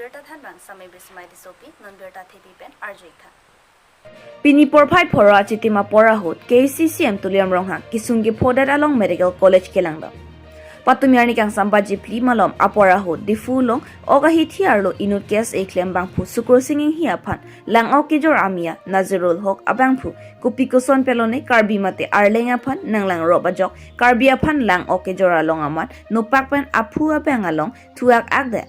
berta than bang samai bismai di sopi non berta thebi pen arjai tha Pini porphai phora chitima pora hot KCCM tuliam rongha kisungi phodat along medical college kelangda patumyarni kang sampaji pli malom apora hot di fulong oga hithiarlo inut kes e klem bang phu sukro singing hi aphan lang ok jor amia nazirul hok abang phu kupi koson pelone karbi mate arleng aphan nanglang roba jok karbi aphan lang ok jor along amat nupak pen aphu apang along tuak agde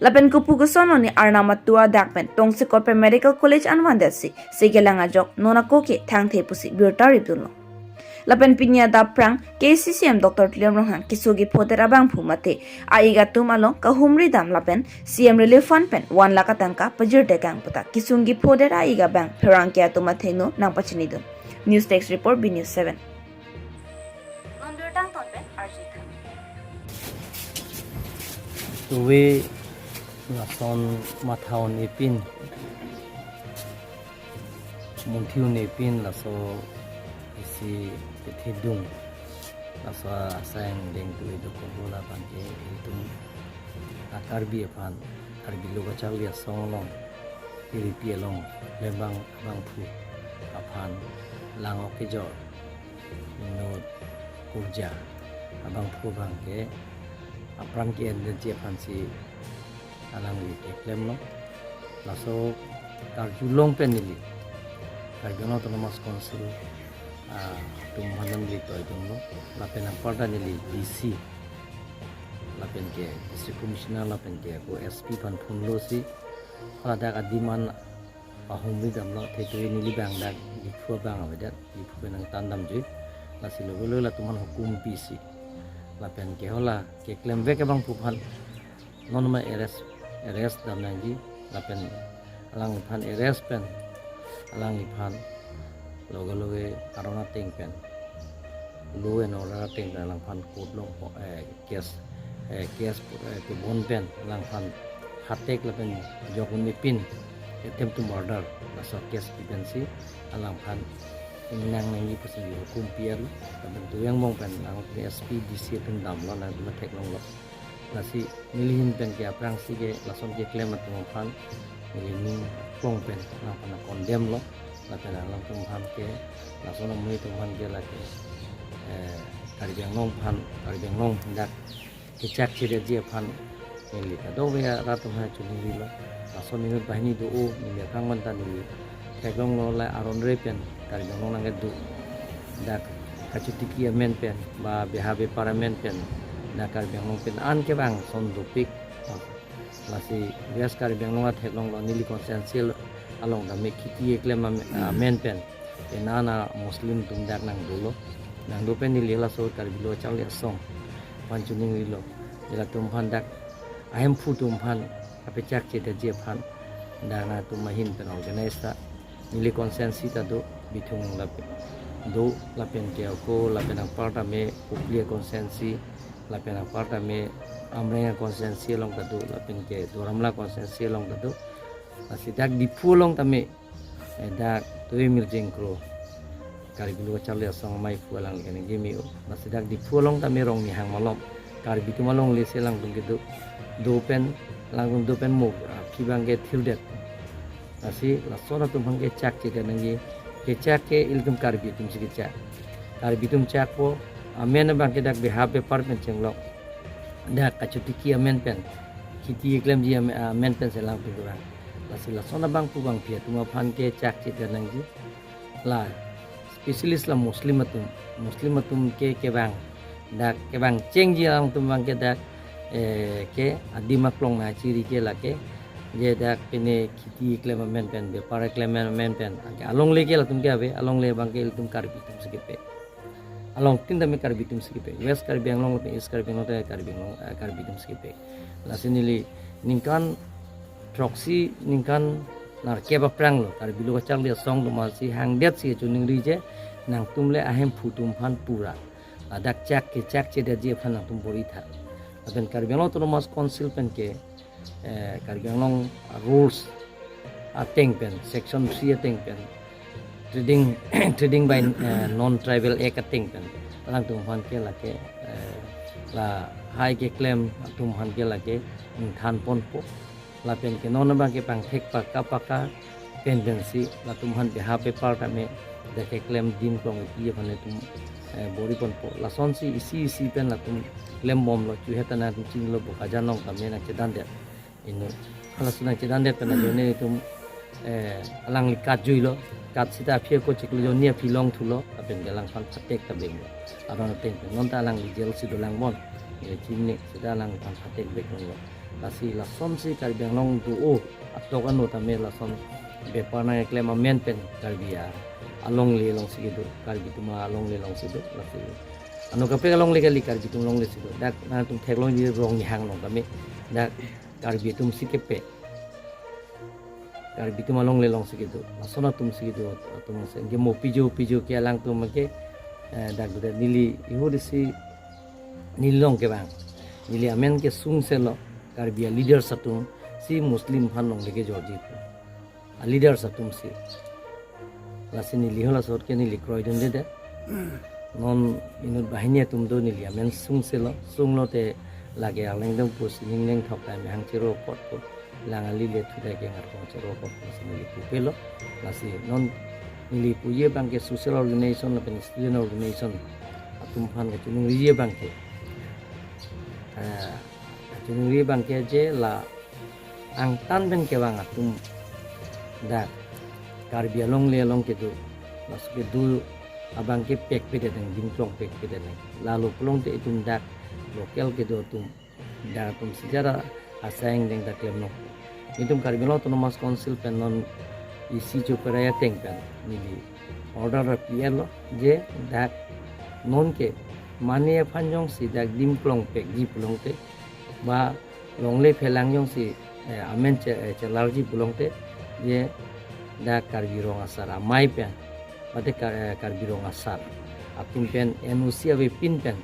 Lapen kupu kusono ni arnama tua dakpen tongse korpe medical college anwandasi segelanga jok nona koke thang the pusi birta ripdulo Lapen pinya da prang KCCM Dr. Tliam Rohang kisugi poder abang phumate aiga tumalong kahumri dam lapen CM relief fund pen 1 lakh tangka pajir dekang puta kisungi poder aiga bang perang kya tumatheno nang pachini dun News Text Report B News 7 non berta ton pen arjai tha Tuwe nason mathaon ipin munthiu ipin laso isi thidung laso asang deng tuwe do kobola banke itum akarbi apan arbi loga chawli asonglong iripi along lembang bang phu apan lango kejo no kurja abang phu bangke apram ki energy apan si alang li teklem no laso karjulong penili karjono autonomous council tum hanan li to jonglo lapen parda nili DC lapen ke district commissioner lapen ke ko SP pan phunlo si khada adiman ahumri damlo thekri nili bang dak dikhwa bang aweda dikhwa nang tandam ju lasilo golo la tuman hukum PC lapen ke hola ke klem ve ke bang puphan non ma RS dam nangi lapen alang phan RS pen alang phan loge arona ting pen lo en ora ting alang phan kod long kes ke bon pen alang phan hatek lapen jokun pin attempt to murder laso kes pipensi alang phan nang nangi pasi hukum pier lapen tuyang mong pen alang SP DC pen dam lo na tek long lo nasi milihin pen ke aprang sige lason ke claim atong phan milihin pong pen na pana condemn lo la pen alang tung phan ke lason mui tung phan ke la ke karjang long dak ke chak chire je phan eli ka do ya ratum ha chuni lo lason ni bahini do o ni ya kang man tan ni teglong lo la aron re pen karjang long nang du dak kachutiki amen pen ba behabe parliament pen nakar bengong pen an ke bang son dupik lasi bias kar bengong at heklong lo nili konsensil along da mekiti eklem men pen enana muslim tumdak nang dulo nang do pen nili la so kar bilo chawli song panchuning lilo ila tum phan dak ahem fu tum phan apechak che de je phan dana tum mahin pen organize ta nili konsensi ta do bithung la do la pen ke ko la pen parta me uplia konsensi lapen aparta me amrenga konsensi long tadu lapen ke doramla konsensi long tadu asidak dipu long tame dak tuwe mirjeng kro kari bilu chale song mai fualang kene gemi o asidak dipu long tame rong ni hang malom kari bitu malong le selang tung gitu dopen langung dopen mo kibang ke tildet asi lasona tum hang ke chak ke nangi ke chak ke iltum kari bitum sikicak kari bitum chak po amen bang kedak behabe parmen chenglok dak kachutiki amen pen kiti eklem ji amen pen selang pigurang lasila sona bang pu bang pia tuma phan ke chak chi danang ji la specialist la muslimatum ke bang dak ke bang cheng ji ang tum bang ke dak ke adima klong na chiri ke la ke je dak pene kiti eklem amen pen be par eklem amen pen along le ke la tum ke ave along le bang ke tum karbi tum sekepe along tinda me karbitum skipe west karbi anglong pe is karbi note karbitum skipe lasinili ningkan proxy ningkan nar keba prang lo karbi lo chang le song lo si hang det si chuning ri je nang tumle ahem phutum phan pura adak chak che de je phan tum bori tha aben karbi lo autonomous council pen ke karbi anglong rules ateng pen section 3 ateng pen trading by non-tribal ekating kan lang tumhan ke la hai ke claim tumhan ke la ke than pon po la pen ke non bang ke pang thek pa kapaka pen si la tum han be ha paper ta me de ke claim din kong ye phane tum bori pon po la son si isi pen la tum claim bom lo chu heta na tum ching lo bo ka janong ta me na chedan de ino hala suna chedan de pen na jone tum alang li kat jui lo kat sita phie ko chik lo nia phi long thu lo apen galang fan phatek ta beng lo aron teng non ta alang li gel si do lang bon ye chin ne sita alang fan phatek bek lo la si la son si kar beng long tu o atok anu ta me la son be pa na claim amen pen kar bia along le long si do kar bi tuma along le long si do la si anu ka pe along le kali kar bi tum long le si do dak na tum thek long ni rong ni hang long ta me dak kar bi tum si ke pe kar bitu malong le long sikitu asona tum sikitu tum senge mo piju ke lang tum ke dak de nili ihudisi nilong ke bang nili amen ke sung selo kar bia leader satum si muslim phan long lege jorji a leader satum si lasi nili hola sot ke nili kroidon de non inut bahini tum do nili amen sung selo sung lo te lage aleng dong pus ning thok ta me hang chiro pot pot lang ali le thu dai ke ngar ko chero ko nili pu pelo lasi non nili pu ye bang ke social organization la pen student organization atum phan ke chung ye bang ke chung ye bang ke je la ang tan ben ke bang atum da kar bia long le long ke du las ke du abang ke pek pe de ding dim klong pek pe de la lo klong te itum dak local ke do tum da tum sejarah asang deng da klem no itum Karbi Autonomous Council pen non isi jo peraya teng pen nili order ra pielo je dak non ke mane phanjong si dak dim plong pek ji plong te ba longle phelang jong si amen che larji plong te je dak Karbi rong asar amai pen bate Karbi rong asar apin pen NOC ave pin pen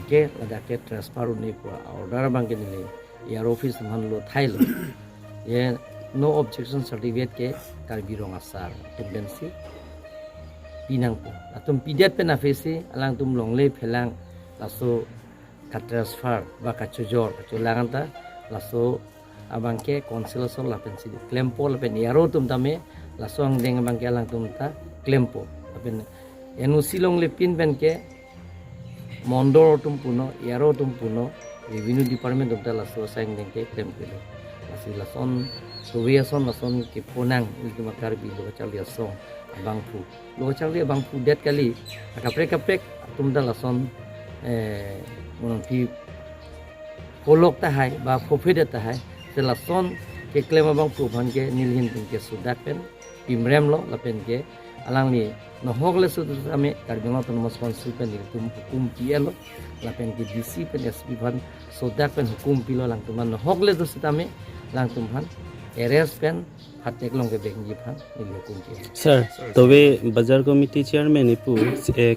ke lada ke transfer ni po order bang ke nili यार ऑफिस मन लो थाई लो ये no objection certificate के Karbi rong asar tendensi pinang po atum pidet pe na fesi alang tum longle phelang laso ka transfer ba ka chujor ka chulangan ta laso abang ke council so la pensi claim po la pen yaro tum tame laso ang deng abang ke alang tum ta claim po apen NOC longle pin pen ke mondor tum puno yaro tum puno revenue department of the laso sang deng ke claim ke lasi lason Soviet son lason ke ponang itu Karbi lo chali song abang pu det kali kaprek tum da lason monon pi kolok ta hai ba profit ta hai se lason ke claim abang pu bhan ke nilhin tum ke sudak pen pimrem lo la pen ke alang ni no hogle su ame Karbi Autonomous Council pen tum hukum pielo la pen ke DC pen SB bhan sudak pen hukum pilo lang tum no hogle su tame lang tum bhan एरेस पेन हाटेक लोंग के बेंगी फान निलो कुंजी सर तबे बाजार कमिटी चेयरमैन इपु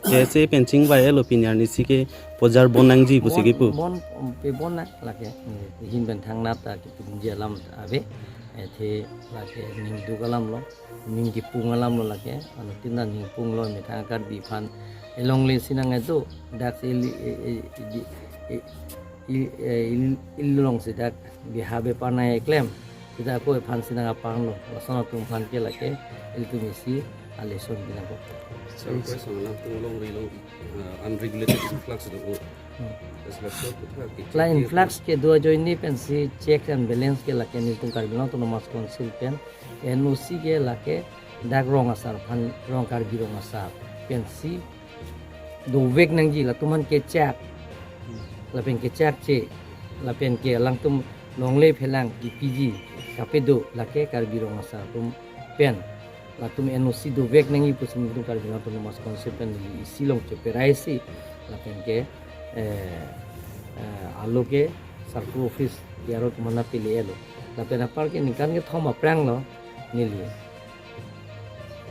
कैसे पेंचिंग बाय ओपिनियन निसी के बाजार बनांग जी पुसिगे पु बन पे बन ना लाके हिन बेन थांगना ता कि तुमजे लाम आबे एथे लाके निम दुगलाम लो निम की पुंगलाम लो लाके अन तिना निम पुंग लो मिथा कर बि फान एलोंगले सिनांगे तो दाक्स इलोंग से दाक बिहाबे पानाय claim kita ko fan sinang apang lo lasana tum fan ke lake itu misi aleson bina ko so question lang tung long unregulated influx do la influx ke do join ni pen si check and balance ke lake ni tum Karbi Autonomous Council pen NOC ke lake dak rong asar fan rong Karbi rong asar pen si do vek nang ji la tuman ke check la pen ke check che la pen ke lang tum longle phelang IPG kapedo lake Karbi rong asar tum pen la tum NOC do vek nangi pusim tum Karbi Autonomous Council pen silong che perai si la pen ke aloke sarku office yaro tumana pili elo la pen apar ke nikan ke thoma prang lo nili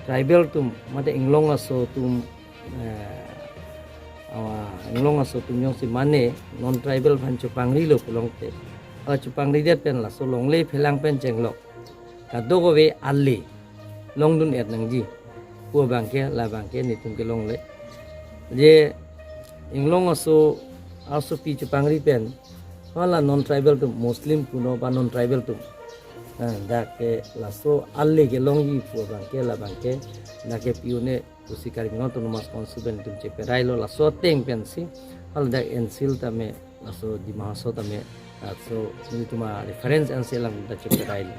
tribal tum mate inglong aso tum inglong aso tum yong si mane non tribal phan chupangri lo pulong te chupang ri det pen la so long le phelang pen cheng lo ka do go we alle long dun et nang ji ko bang ke la bang ke ni tum ke long le je inglong aso pi chupang ri pen wala non tribal tu muslim kuno ba non tribal tu da ke la so alle ke longi pu bang ke la bang ke na ke piune usikari no to mas konsuben tu che perailo la so teng pensi al da ensil tame la so di mahaso tame so ni tuma reference ensil lang da che perailo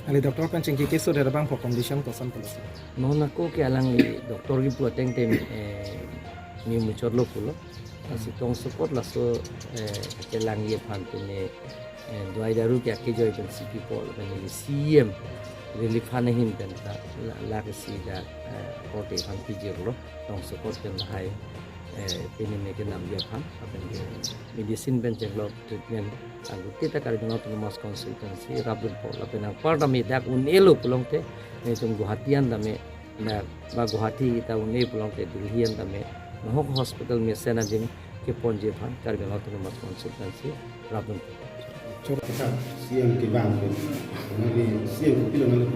Ali doktor kan cengki keso dari bang for condition kosan pelas. non ako ke alang doktor gi pu teng tem mi muchor lo pulo asi tong support la so ke lang ye phan ne doi daru ke ke joy ben cp pol ben ni cm relief han hin ben ta la ke si da kote han pije lo tong support ben hai ini ke nam ye phan apen ke medicine ben develop treatment agu kita kar ben auto mas consultancy rabul pol apen ang part ami dak un elo pulong te ne tum guhatian dame na ba guhati kita un e pulong te dilhian dame Mahok hospital में सेना जिम के पहुंचे भान कर बेला तो मत कंसल्टेंसी Ravan siang ke bang ke ngali siang ko pila ngali ko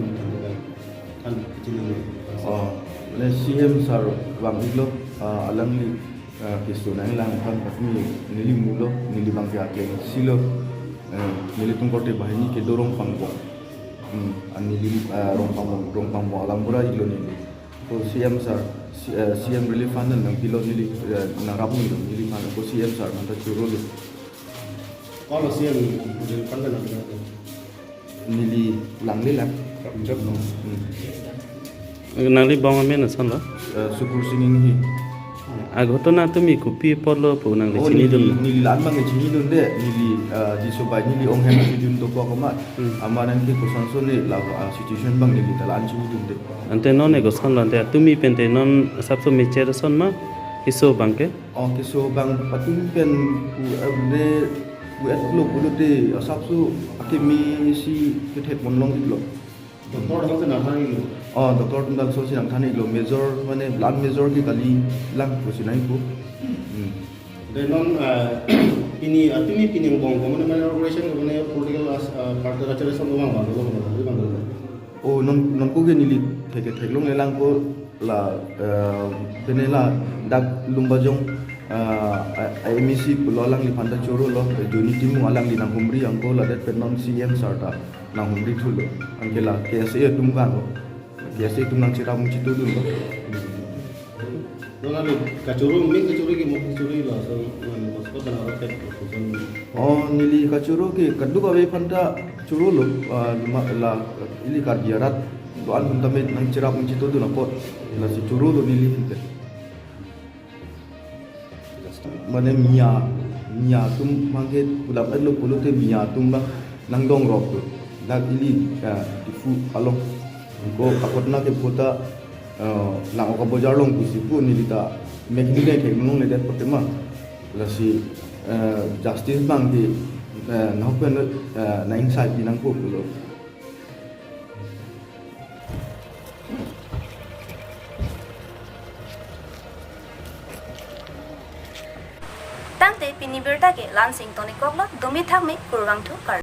tan kecil ni le CM sar bang iglo alangli ke sunai lang kan patmi nili mulo nili bang ya ke silo nili tungkote bahini ke dorong pangbo an nili rong pangbo alam pura iglo nili to CM sar CM relief fund nang pilo nili nang rabu nili mana ko CM sar manta churulu kalau siang di pandang nak nili langli lang job no nangli bong ame na san lo sukur singing hi agotona tumi kupi polo po nangli chini dun nili lan bang chini dun de nili di sobai nili ong hen si dun to ko ma amanan ke kosan so ni la situation bang nili talan chini dun de ante non ego san lo ante tumi pente non sabso mecher son ma iso bangke ong ke so bang patung pen ku abne ku et lo ku de asap su akimi si kethet monlong iklo doktor dah tu nak hari ni doktor tunggal so si nang thani iklo major mane blood major ki kali lang ku sinai ku dan non ini yang bong mana mana operation mana political party acara semua bang o non ko ge nili theke theklong elang ko la penela dak lumbajong IMC pulolang li panda choro lo joni timu alang li nang humri angko la det penon CM sarta nang humri thulo angela KSA tumga lo KSA tumang chira mu chitu dun lo non ada kacuru ki mau kacuru lah so hospital kan orang tek nili kachuro ke kaddu ka ve panda churo lo la ili kardiarat do an tame nang chira mu chitu dun ko la si churo lo nili hinte mane mia tum mangke pulap elo pulote mia tum ba nang dong rok dak ili di fu along ko akotna ke pota lang ko bojar long ku sipu ni dita mekni ke nong le det potema la si justice bang di nopen na inside binang ko pulo Tangte pinibirta ke lansing toni koklo domi thak me kurwang thu kar